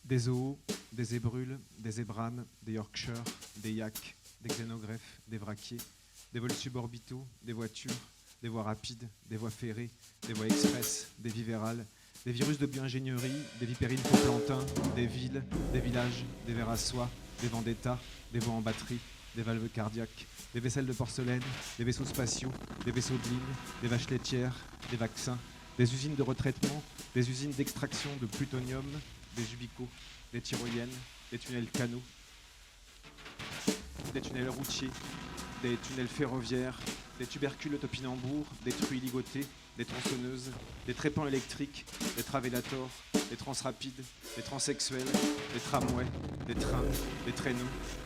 Des zoos, des zébrules, des zébranes, des Yorkshire, des yaks, des xénogreffes, des vraquiers, des vols suborbitaux, des voitures, des voies rapides, des voies ferrées, des voies express, des vivérales, des virus de bioingénierie, des vipérines coplantins, des villes, des villages, des vers à soie, des vendettas, des voies en batterie, des valves cardiaques, des vaisselles de porcelaine, des vaisseaux spatiaux, des vaisseaux de ligne, des vaches laitières, des vaccins, des usines de retraitement, des usines d'extraction de plutonium, des ubicos, des tyroliennes, des tunnels canaux, des tunnels routiers, des tunnels ferroviaires, des tubercules de topinambour, des truies ligotées, des tronçonneuses, des trépans électriques, des travélators, des transrapides, des transsexuels, des tramways, des trains, des traîneaux,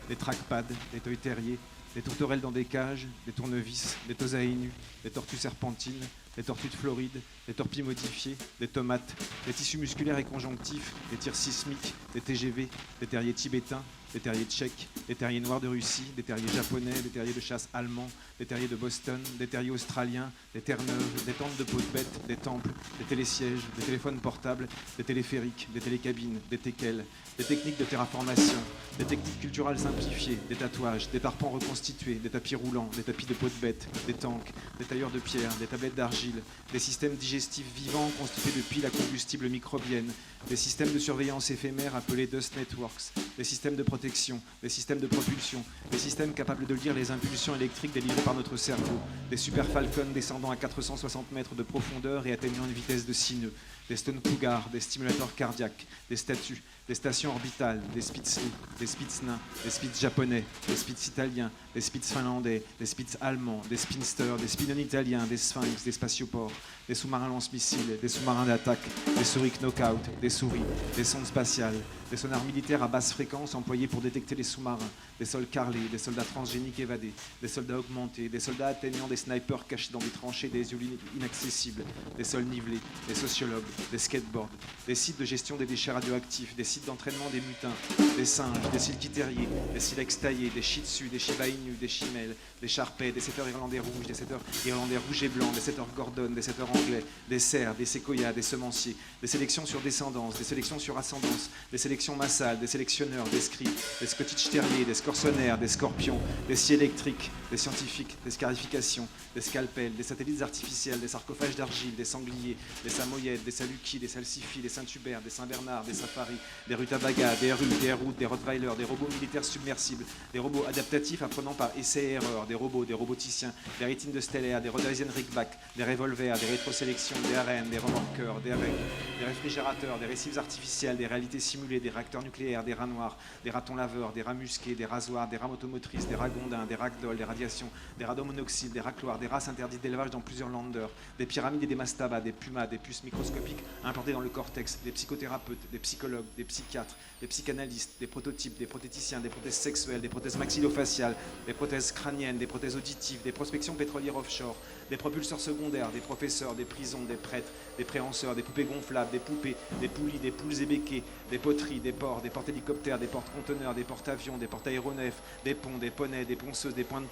des trackpads, des toys terriers, des tourterelles dans des cages, des tournevis, des tosaïnus, des tortues serpentines, des tortues de Floride, des torpilles modifiées, des tomates, des tissus musculaires et conjonctifs, des tirs sismiques, des TGV, des terriers tibétains, des terriers tchèques, des terriers noirs de Russie, des terriers japonais, des terriers de chasse allemands, des terriers de Boston, des terriers australiens, des terre-neuves, des tentes de peau de bête, des temples, des télésièges, des téléphones portables, des téléphériques, des télécabines, des teckels, des techniques de terraformation, des techniques culturelles simplifiées, des tatouages, des tarpans reconstitués, des tapis roulants, des tapis de peau de bête, des tanks, des tailleurs de pierre, des tablettes d'argile, des systèmes digestifs vivants constitués de piles à combustible microbiennes, des systèmes de surveillance éphémères appelés Dust Networks, des systèmes de protection, des systèmes de propulsion, des systèmes capables de lire les impulsions électriques délivrées par notre cerveau, des super Falcon descendant à 460 mètres de profondeur et atteignant une vitesse de 6 nœuds, des Stone Cougar, des stimulateurs cardiaques, des statues, des stations orbitales, des Spitznaz, des Spitznains, des Spitz japonais, des Spitz italiens, des Spitz finlandais, des Spitz allemands, des Spinsters, des Spinon italiens, des Sphinx, des spatioports, des sous-marins lance-missiles, des sous-marins d'attaque, des souris knockout, des souris, des sondes spatiales, des sonars militaires à basse fréquence employés pour détecter les sous-marins, des sols carrelés, des soldats transgéniques évadés, des soldats augmentés, des soldats atteignant des snipers cachés dans des tranchées des yeux inaccessibles, des sols nivelés, des sociologues, des skateboards, des sites de gestion des déchets radioactifs, des sites d'entraînement des mutins, des singes, des silky terriers, des silex taillés, des shih tzus, des shiba inu, des chimelles, des charpets, des setters irlandais rouges, des setters irlandais rouges et blancs, des setters Gordon, des setters anglais, des cerfs, des séquoias, des semenciers, des sélections sur descendance, des sélections sur ascendance, des sélections massales, des sélectionneurs, des scribes, des Scottish terriers, des scorsonnaires, des scorpions, des scies électriques, des scientifiques, des scarifications, des scalpels, des satellites artificiels, des sarcophages d'argile, des sangliers, des samoyèdes, des saluki, des salsifis, des Saint-Hubert, des Saint-Bernard, des safaris, des rutabagas, des rues, des routes, des rottweilers, des robots militaires submersibles, des robots adaptatifs apprenant par essai et erreur, des robots, des roboticiens, des rétines de stellaires, des Rhodesian Rickback, des revolvers, des rétrosélections, des arènes, des remorqueurs, des règles, des réfrigérateurs, des récifs artificiels, des réalités simulées, des réacteurs nucléaires, des rats noirs, des ratons laveurs, des rats musqués, des rasoirs, des rames automotrices, des ragondins, des ragdolls, des radiations, des radomonoxydes, des racloirs, des races interdites d'élevage dans plusieurs landers, des pyramides et des mastabas, des pumas, des puces microscopiques implantées dans le cortex, des psychothérapeutes, des psychologues, des psychiatres, des psychanalystes, des prototypes, des prothéticiens, des prothèses sexuelles, des prothèses maxillofaciales, des prothèses crâniennes, des prothèses auditives, des prospections pétrolières offshore, des propulseurs secondaires, des professeurs, des prisons, des prêtres, des préhenseurs, des poupées gonflables, des poupées, des poulies, des poules ébéquées, des poteries, des ports, des porte-hélicoptères, des porte-conteneurs, des porte-avions, des porte-aéronefs, des ponts, des poneys, des ponceuses, des pointes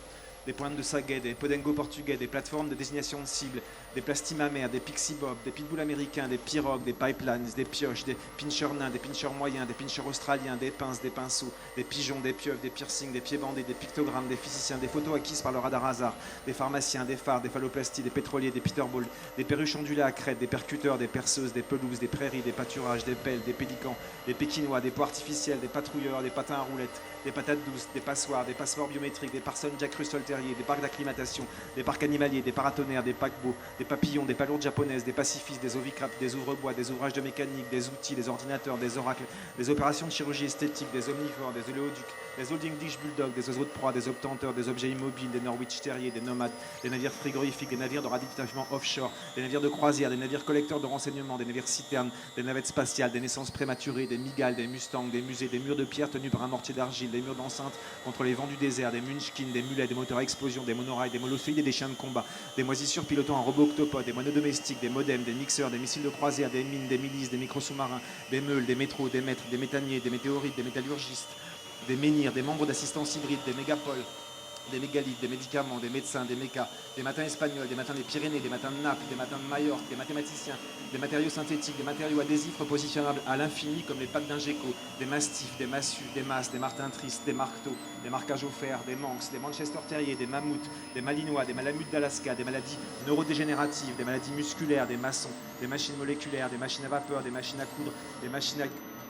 de Saguet, des podengos portugais, des plateformes de désignation de cible, des plastimamères, des pixie bob, des pitbulls américains, des pirogues, des pipelines, des pioches, des pinchers nains, des pinchers moyens, des pinchers australiens, des pinces, des pinceaux, des pigeons, des pieuvres, des piercings, des pieds bandés, des pictogrammes, des physiciens, des photos acquises par le radar hasard, des pharmaciens, des phares, des phalloplasties, des pétroliers, des peterballs, des perruches ondulées à crête, des percuteurs, des perceuses, des pelouses, des prairies, des pâturages, des pelles, des pélicans, des pékinois, des poids artificiels, des patrouilleurs, des patins à roulettes, des patates douces, des passoires, des passeports biométriques, des personnes Jack Russell Terrier, des parcs d'acclimatation, des parcs animaliers, des paratonnerres, des paquebots, des papillons, des palourdes japonaises, des pacifistes, des ovicrapes, des ouvre-bois, des ouvrages de mécanique, des outils, des ordinateurs, des oracles, des opérations de chirurgie esthétique, des omnivores, des oléoducs, des old English bulldogs, des oiseaux de proie, des obtenteurs, des objets immobiles, des Norwich terriers, des nomades, des navires frigorifiques, des navires de ravitaillement offshore, des navires de croisière, des navires collecteurs de renseignements, des navires citernes, des navettes spatiales, des naissances prématurées, des migales, des mustangs, des musées, des murs de pierre tenus par un mortier d'argile, des murs d'enceinte contre les vents du désert, des munchkins, des mulets, des moteurs à explosion, des monorails, des molosséides et des chiens de combat, des moisissures pilotant un robot octopode, des moineaux domestiques, des modems, des mixeurs, des missiles de croisière, des mines, des milices, des micros sous-marins, des meules, des métros, des mètres, des méthaniers, des météorites, des métallurgistes, des menhirs, des membres d'assistance hybride, des mégapoles, des mégalithes, des médicaments, des médecins, des mécas, des matins espagnols, des matins des Pyrénées, des matins de Naples, des matins de Majorque, des mathématiciens, des matériaux synthétiques, des matériaux adhésifs repositionnables à l'infini comme les packs d'Ingeco, des mastifs, des massues, des masses, des martins tristes, des marteaux, des marquages au fer, des manx, des Manchester terriers, des mammouths, des malinois, des malamutes d'Alaska, des maladies neurodégénératives, des maladies musculaires, des maçons, des machines moléculaires, des machines à vapeur, des machines à coudre, des machines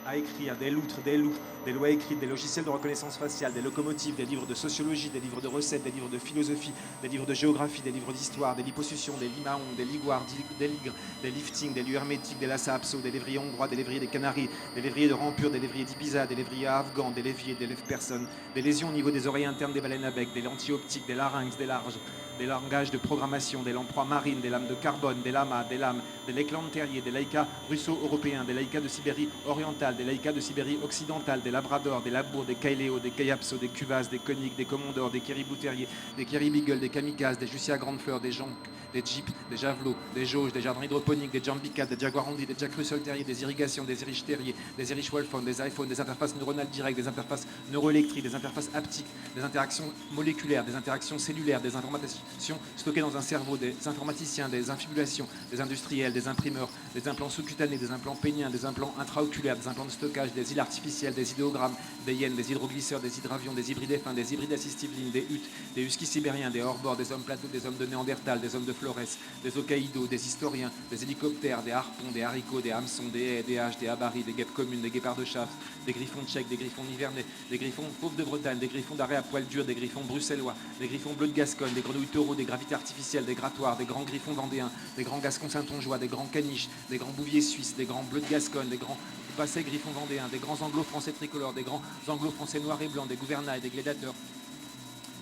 à écrire, des loutres, des loups, des lois écrites, des logiciels de reconnaissance faciale, des locomotives, des livres de sociologie, des livres de recettes, des livres de philosophie, des livres de géographie, des livres d'histoire, des liposuctions, des limaons, des liguoires, des ligres, des liftings, des lieux hermétiques, des lassa abso, des lévriers hongrois, des lévriers des Canaries, des lévriers de Rampure, des lévriers d'Ibiza, des lévriers afghans, des léviers, des lèvres-personnes, des lésions au niveau des oreilles internes des baleines à bec, des lentilles optiques, des larynx, des larges, des langages de programmation, des lamproies marines, des lames de carbone, des lamas, des lames, des lakelands terriers, des laïcas russo-européens, des laïcas de Sibérie orientale, des laïcas de Sibérie occidentale, des labradors, des labours, des kailéos, des kayapsos, des cuvasses, des coniques, des commandors, des kiribous terriers, des kiribigles, des kamikazes, des jussias à grandes fleurs, des jonques, des jeeps, des javelots, des jauges, des jardins hydroponiques, des jambicats, des jaguarondi, des jack russell terriers, des irrigations, des irish terriers, des irish wolfhound, des iPhones, des interfaces neuronales directes, des interfaces neuroélectriques, des interfaces haptiques, des interactions moléculaires, des interactions cellulaires, des informations stockées dans un cerveau, des informaticiens, des infibulations, des industriels, des imprimeurs, des implants sous-cutanés, des implants péniens, des implants intraoculaires, des implants de stockage, des îles artificielles, des idéogrammes, des hyènes, des hydroglisseurs, des hydravions, des hybrides fins, des hybrides assistive lignes, des huttes, des huskies sibériens, des hors-bords, des hommes plateaux, des hommes de Néandertal, des hommes de Flores, des hokkaido, des historiens, des hélicoptères, des harpons, des haricots, des hameçons, des haies, des haches, des abaris, des guêpes communes, des guépards de chasse, des griffons tchèques, des griffons nivernais, des griffons fauves de Bretagne, des griffons d'arrêt à poil dur, des griffons bruxellois, des griffons bleus de Gascogne, des grenouilles taureaux, des gravités artificielles, des grattoirs, des grands griffons vendéens, des grands gascons saintongeois, des grands caniches, des grands bouviers suisses, des grands bleus de Gascogne, des grands bassets griffons vendéens, des grands anglo-français tricolores, des grands anglo-français noirs et blancs, des gouvernails, des gladiateurs,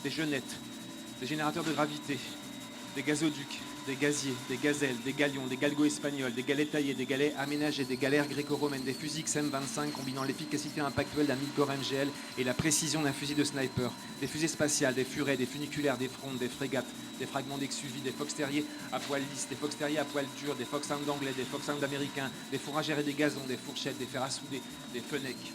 des jeunettes, des générateurs de gravité, des gazoducs, des gaziers, des gazelles, des galions, des galgos espagnols, des galets taillés, des galets aménagés, des galères gréco-romaines, des fusils XM25 combinant l'efficacité impactuelle d'un Milcor MGL et la précision d'un fusil de sniper, des fusées spatiales, des furets, des funiculaires, des frondes, des frégates, des fragments d'exuvie, des fox terriers à poil lisse, des fox terriers à poil dur, des foxhounds anglais, des foxhounds américains, des fourragères et des gazons, des fourchettes, des fers à souder, des fennecs,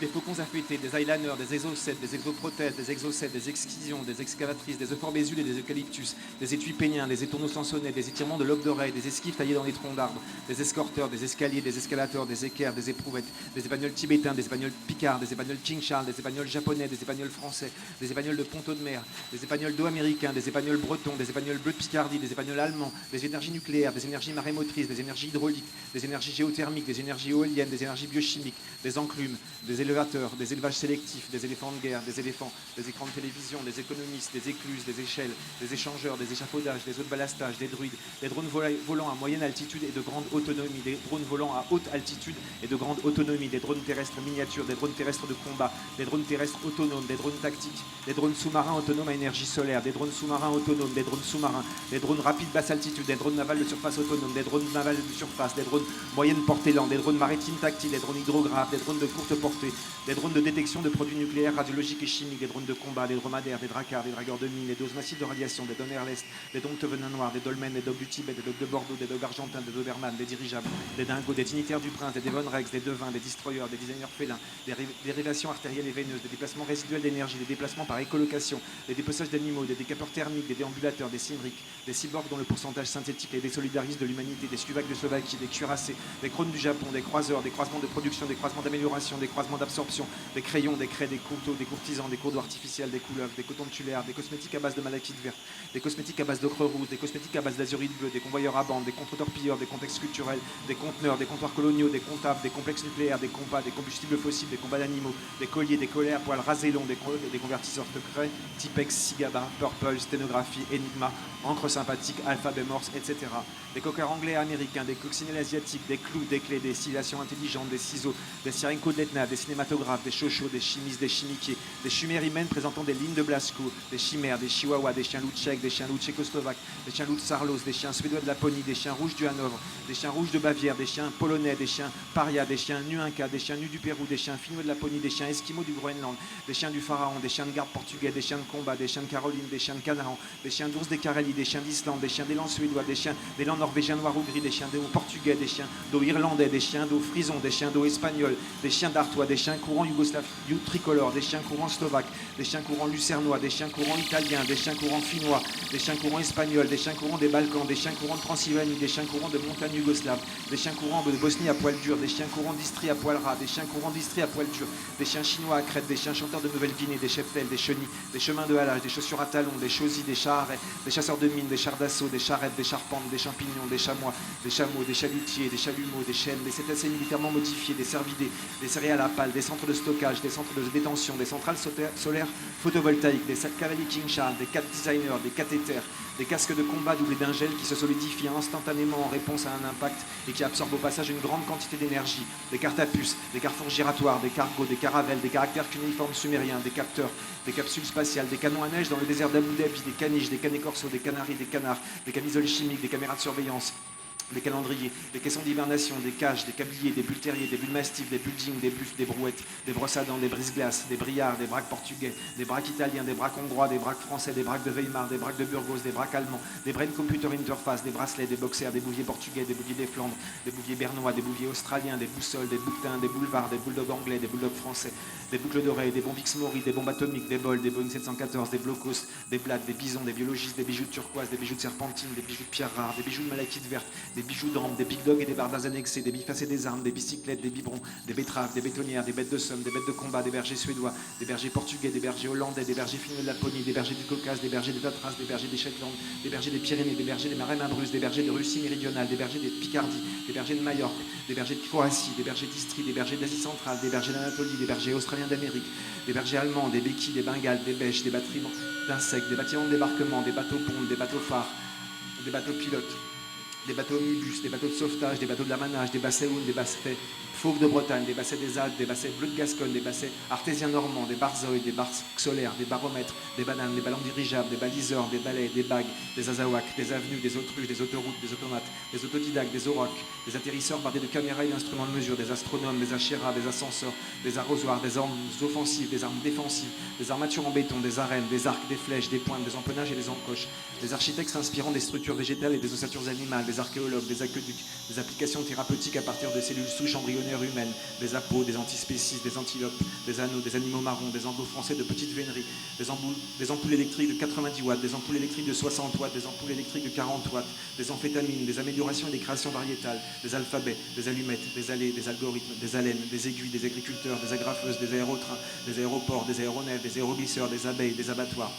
des faucons affûtés, des eyeliners, des exosets, des exoprothèses, des exocets, des excisions, des excavatrices, des euphorbésules et des eucalyptus, des étuis péniens, des étourneaux sansonnets, des étirements de lobes d'oreilles, des esquives taillées dans les troncs d'arbres, des escorteurs, des escaliers, des escalators, des équerres, des éprouvettes, des épagnols tibétains, des épagnols picards, des épagnols King Charles, des épagnols japonais, des épagnols français, des épagnols de Ponto de Mer, des épagnols d'eau américains, des épagnols bretons, des épagnols bleus de Picardie, des épagnols allemands, des énergies nucléaires, des énergies marémotrices, des énergies hydrauliques, des énergies géothermiques, des énergies éoliennes, des énergies biochimiques, des enclumes, des élévateurs, des élevages sélectifs, des éléphants de guerre, des éléphants, des écrans de télévision, des économistes, des écluses, des échelles, des échangeurs, des échafaudages, des eaux de balastage, des druides, des drones volants à moyenne altitude et de grande autonomie, des drones volants à haute altitude et de grande autonomie, des drones terrestres miniatures, des drones terrestres de combat, des drones terrestres autonomes, des drones tactiques, des drones sous-marins autonomes à énergie solaire, des drones sous-marins autonomes, des drones sous-marins, des drones rapides basse altitude, des drones navals de surface autonomes, des drones navals de surface, des drones moyenne portée lente, des drones maritimes tactiles, des drones hydrographes, des drones de courte portée, des drones de détection de produits nucléaires, radiologiques et chimiques, des drones de combat, des dromadaires, des dracars, des dragueurs de mines, des doses massives de radiation, des donneurs l'Est, des domptevenins noirs, des dolmens, des dogs du Tibet, des dogs de Bordeaux, des dogs argentins, des Doberman, des dirigeables, des dingos, des dignitaires du prince, des Devon Rex, des devins, des destroyers, des designers félins, des dérivations artérielles et veineuses, des déplacements résiduels d'énergie, des déplacements par écolocation, des dépeçages d'animaux, des décapeurs thermiques, des déambulateurs, des cymriques, des cyborgs dont le pourcentage synthétique est désolidarisme de l'humanité, des Slovaques de Slovaquie, des cuirassés, des crônes du Japon, des croiseurs, des croisements de production, des croisements d'amélioration, des croisements d'absorption, des crayons, des craies, des couteaux, des courtisans, des cours d'eau artificiels, des couleuvres, des cotons tulaires, des cosmétiques à base de malachite verte, des cosmétiques à base d'ocre rouge, des cosmétiques à base d'azurite bleue, des convoyeurs à bande, des contre-torpilleurs, des contextes culturels, des conteneurs, des comptoirs coloniaux, des comptables, des complexes nucléaires, des compas, des combustibles fossiles, des combats d'animaux, des colliers, des collets à poils rasés longs, des convertisseurs secrets, Tipex, Sigaba, Purple, sténographie, Enigma, encre sympathique, alphabet morse, etc. Des coqueurs anglais et américains, des coccinelles asiatiques, des clous, des clés, des stylations intelligentes, des ciseaux, des sirenko de l'Etna, des cinématographes, des chochos, des chimistes, des chimiquiers, des chimères humaines présentant des lignes de Blasco, des chimères, des chihuahuas, des chiens loups tchèques, des chiens loups tchécoslovaques, des chiens loups de Sarlos, des chiens suédois de Laponie, des chiens rouges du Hanovre, des chiens rouges de Bavière, des chiens polonais, des chiens paria, des chiens nuinca, des chiens nus du Pérou, des chiens finnois de Laponie, des chiens esquimaux du Groenland, des chiens du Pharaon, des chiens de garde portugais, des chiens de combat, des chiens de Caroline, des chiens de Canaan, des chiens d'ours des Carélies, des chiens d'Islande, des chiens d'élan suédois, des chiens d'élan norvégien noir ou gris, des chiens d'eau portugais, des chiens d'eau irlandais, des chiens d'eau frison, des chiens d'eau espagnol, des chiens d'Artois, des chiens chiens courants yougoslaves tricolores, des chiens courants slovaques, des chiens courants lucernois, des chiens courants italiens, des chiens courants finnois, des chiens courants espagnols, des chiens courants des Balkans, des chiens courants de Transylvanie, des chiens courants de montagne yougoslave, des chiens courants de Bosnie à poil dur, des chiens courants d'Istrie à poil ras, des chiens courants d'Istrie à poil dur, des chiens chinois à crête, des chiens chanteurs de Nouvelle-Guinée, des cheptels, des chenilles, des chemins de halage, des chaussures à talons, des chausies, des chats arrêts, des chasseurs de mines, des chars d'assaut, des charrettes, des charpentes, des champignons, des chamois, des chameaux, des chalutiers, des chalumeaux, des chênes, des cétacés militairement modifiés, des cervidés, des céréales à pales, des centres de stockage, des centres de détention, des centrales solaires photovoltaïques, des cavaliers King Charles, des cat designers, des cathéters, des casques de combat doublés d'un gel qui se solidifie instantanément en réponse à un impact et qui absorbe au passage une grande quantité d'énergie, des cartes à puce, des carrefours giratoires, des cargos, des caravelles, des caractères cunéiformes sumériens, des capteurs, des capsules spatiales, des canons à neige dans le désert d'Abu Dhabi, des caniches, des canets corso, des canaris, des canards, des camisoles chimiques, des caméras de surveillance, des calendriers, des caissons d'hibernation, des cages, des câbliers, des bulles terriers, des bulles mastifs, des buildings, des buffles, des brouettes, des brosses à dents, des brise-glaces, des brillards, des braques portugais, des braques italiens, des braques hongrois, des braques français, des braques de Weimar, des braques de Burgos, des braques allemands, des brain computer interface, des bracelets, des boxers, des bouviers portugais, des bouviers des Flandres, des bouviers bernois, des bouviers australiens, des boussoles, des bouquetins, des boulevards, des bulldogs anglais, des bulldogs français, des boucles d'oreilles, des bombes X-Mori, des bombes atomiques, des bols, des Boeing 714, des blocos, des blattes, des bisons, des biologistes, des bijoux de turquoise, des bijoux de serpentine, des bijoux de pierre rare, des bijoux de malachite verte, des bijoux d'ambre, des dogs et des bardas annexés, des bifacés des armes, des bicyclettes, des biberons, des betteraves, des bétonnières, des bêtes de somme, des bêtes de combat, des bergers suédois, des bergers portugais, des bergers hollandais, des bergers finnois de Laponie, des bergers du Caucase, des bergers des Tatras, des bergers des Shetland, des bergers des Pyrénées, des bergers des Marais Bruces, des bergers de Russie méridionale, des bergers des Picardie, des bergers de Majorque, des bergers de Croatie, des bergers d'Istrie, des bergers d'Asie centrale, des bergers d'Anatolie, des bergers australiens d'Amérique, des bergers allemands, des béquilles, des bengales, des bêches, des bâtiments d'insectes, des bâtiments de débarquement, des bateaux pompes, des bateaux phares, des bateaux pilotes, des bateaux omnibus, des bateaux de sauvetage, des bateaux de la manage, des bassets hounes, des bassets fauves de Bretagne, des bassets des Alpes, des bassets bleus de Gascogne, des bassets artésiens normands, des barzoïdes, des barques solaires, des baromètres, des bananes, des ballons dirigeables, des baliseurs, des balais, des bagues, des azawaks, des avenues, des autruches, des autoroutes, des automates, des autodidactes, des aurochs, des atterrisseurs bardés de caméras et d'instruments de mesure, des astronomes, des achéras, des ascenseurs, des arrosoirs, des armes offensives, des armes défensives, des armatures en béton, des arènes, des arcs, des flèches, des pointes, des empennages et des encoches, des architectes s'inspirant des structures végétales et des ossatures animales, des archéologues, des aqueducs, des applications thérapeutiques à partir de cellules souches embryonnaires humaines, des apos, des antispécistes, des antilopes, des anneaux, des animaux marrons, des anglo-français de petites véneries, des ampoules électriques de 90 watts, des ampoules électriques de 60 watts, des ampoules électriques de 40 watts, des amphétamines, des améliorations et des créations variétales, des alphabets, des allumettes, des allées, des algorithmes, des haleines, des aiguilles, des agriculteurs, des agrafeuses, des aérotrains, des aéroports, des aéronefs, des aéroglisseurs, des abeilles, des abattoirs,